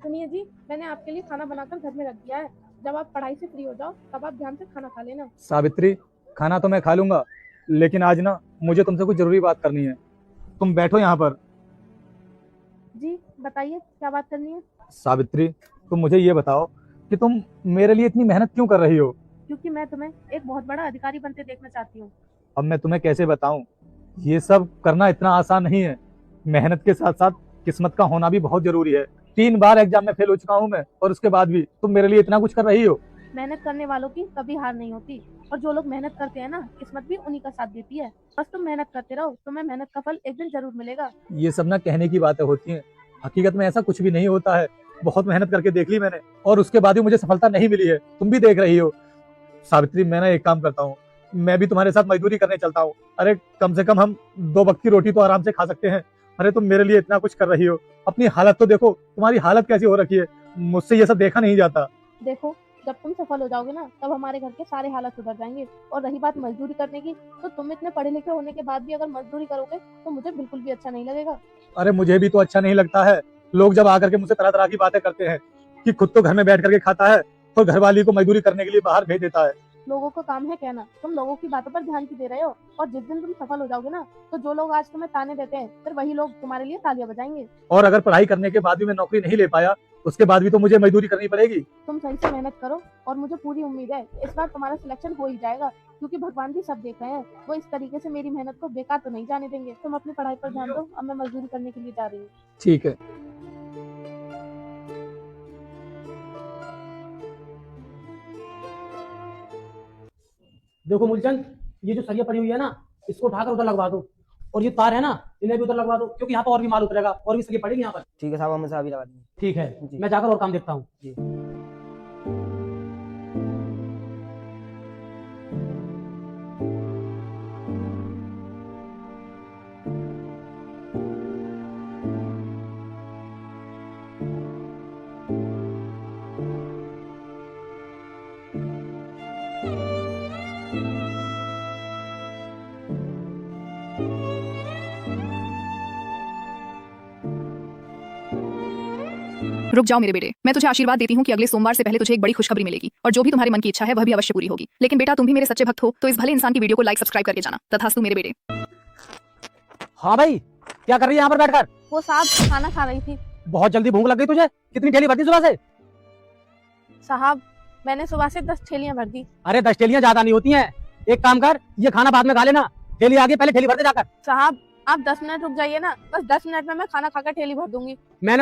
सुनिए जी, मैंने आपके लिए खाना बनाकर घर में रख दिया है। जब आप पढ़ाई से फ्री हो जाओ तब आप ध्यान से खाना खा लेना। सावित्री, खाना तो मैं खा लूंगा, लेकिन आज ना मुझे तुमसे कुछ जरूरी बात करनी है। तुम बैठो यहाँ पर। जी बताइए, क्या बात करनी है? सावित्री, तुम मुझे ये बताओ कि तुम मेरे लिए इतनी मेहनत क्यों कर रही हो। क्योंकि मैं तुम्हें एक बहुत बड़ा अधिकारी बनते देखना चाहती हूँ। अब मैं तुम्हें कैसे बताऊं, ये सब करना इतना आसान नहीं है। मेहनत के साथ साथ किस्मत का होना भी बहुत जरूरी है। 3 बार एग्जाम में फेल हो चुका हूँ मैं, और उसके बाद भी तुम मेरे लिए इतना कुछ कर रही हो। मेहनत करने वालों की कभी हार नहीं होती। और जो लोग मेहनत करते हैं ना, किस्मत भी उन्हीं का साथ देती है। बस तुम मेहनत करते रहो, तुम्हें मेहनत का फल एक दिन जरूर मिलेगा। ये सब ना कहने की बातें होती हैं, हकीकत में ऐसा कुछ भी नहीं होता है। बहुत मेहनत करके देख ली मैंने, और उसके बाद भी मुझे सफलता नहीं मिली है। तुम भी देख रही हो। सावित्री, मैं ना एक काम करता हूँ, मैं भी तुम्हारे साथ मजदूरी करने चलता हूँ। अरे कम से कम हम 2 वक्त की रोटी तो आराम से खा सकते हैं। अरे तुम मेरे लिए इतना कुछ कर रही हो, अपनी हालत तो देखो, तुम्हारी हालत कैसी हो रखी है। मुझसे ये सब देखा नहीं जाता। देखो, जब तुम सफल हो जाओगे ना, तब हमारे घर के सारे हालात सुधर जाएंगे। और रही बात मजदूरी करने की, तो तुम इतने पढ़े लिखे होने के बाद भी अगर मजदूरी करोगे तो मुझे बिल्कुल भी अच्छा नहीं लगेगा। अरे मुझे भी तो अच्छा नहीं लगता है। लोग जब आकर के मुझसे तरह तरह की बातें करते हैं कि खुद तो घर में बैठ करके खाता है और घरवाली को मजदूरी करने के लिए बाहर भेज देता है। लोगों का काम है कहना, तुम लोगों की बातों पर ध्यान क्यों दे रहे हो? और जिस दिन तुम सफल हो जाओगे ना, तो जो लोग आज तुम्हें ताने देते हैं, फिर वही लोग तुम्हारे लिए तालियां बजाएंगे। और अगर पढ़ाई करने के बाद भी मैं नौकरी नहीं ले पाया, उसके बाद भी तो मुझे मजदूरी करनी पड़ेगी। तुम सही से मेहनत करो, और मुझे पूरी उम्मीद है इस बार तुम्हारा सिलेक्शन हो ही जाएगा। क्योंकि भगवान भी सब देख रहे हैं, वो इस तरीके से मेरी मेहनत को बेकार तो नहीं जाने देंगे। तुम अपनी पढ़ाई पर ध्यान दो, अब मैं मजदूरी करने के लिए जा रही हूँ। ठीक है। देखो मूलचंद, ये जो सरिया पड़ी हुई है ना, इसको उठाकर उधर लगवा दो। और ये तार है ना, इन्हें भी उधर लगवा दो, क्योंकि यहाँ पर और भी माल उतरेगा, और भी सरिया पड़ेगी यहाँ पर। ठीक है साहब, हम अभी लगा देंगे। ठीक है, जी। मैं जाकर और काम देखता हूँ। जी। रुक जाओ मेरे बेटे, मैं तुझे आशीर्वाद देती हूँ कि अगले सोमवार से पहले तुझे एक बड़ी खुशखबरी मिलेगी, और जो भी तुम्हारे मन की इच्छा है वह भी अवश्य पूरी होगी। लेकिन बेटा, तुम भी मेरे सच्चे भक्त हो, तो इस भले इंसान की वीडियो को लाइक सब्सक्राइब करके जाना। तथास्तु मेरे बेटे। हाँ भाई, क्या कर रही है यहाँ पर बैठकर? वो साहब, खाना खा रही थी। बहुत जल्दी भूख लग गई तुझे? कितनी ठेली भर दी सुबह से? साहब, मैंने सुबह से 10 ठेलियां भर दी। अरे 10 ठेलियां ज्यादा नहीं होती हैं। एक काम कर, ये खाना बाद में खा लेना। ठेली आगे, पहले ठेली भर दे जाकर। साहब, आप 10 मिनट रुक जाइए ना, बस 10 मिनट में मैं खाना खाकर ठेली भर दूंगी। मैंने तो